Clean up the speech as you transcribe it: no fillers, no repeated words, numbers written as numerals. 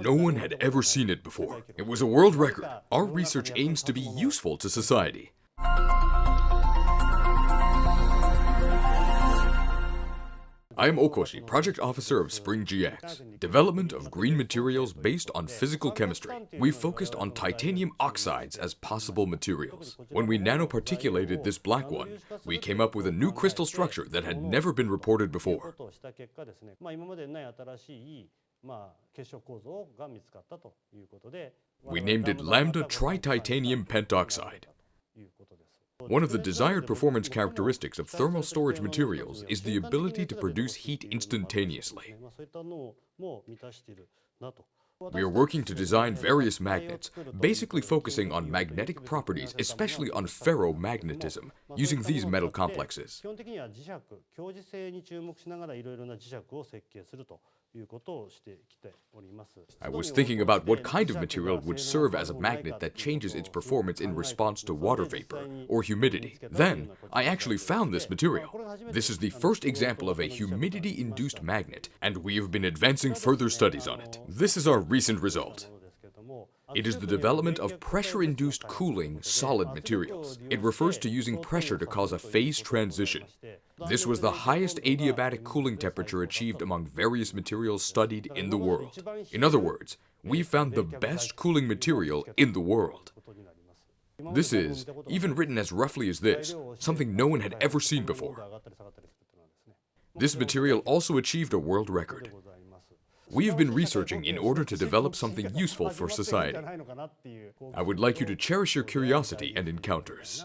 No one had ever seen it before. It was a world record. Our research aims to be useful to society. I am Okoshi, Project Officer of Spring GX, development of green materials based on physical chemistry. We focused on titanium oxides as possible materials. When we nanoparticulated this black one, we came up with a new crystal structure that had never been reported before. We named it lambda trititanium pentoxide. One of the desired performance characteristics of thermal storage materials is the ability to produce heat instantaneously. We are working to design various magnets, basically focusing on magnetic properties, especially on ferromagnetism, using these metal complexes. I was thinking about what kind of material would serve as a magnet that changes its performance in response to water vapor or humidity. Then, I actually found this material. This is the first example of a humidity-induced magnet, and we have been advancing further studies on it. This is our recent result. It is the development of pressure-induced cooling solid materials. It refers to using pressure to cause a phase transition. This was the highest adiabatic cooling temperature achieved among various materials studied in the world. In other words, we found the best cooling material in the world. This is, even written as roughly as this, something no one had ever seen before. This material also achieved a world record. We have been researching in order to develop something useful for society. I would like you to cherish your curiosity and encounters.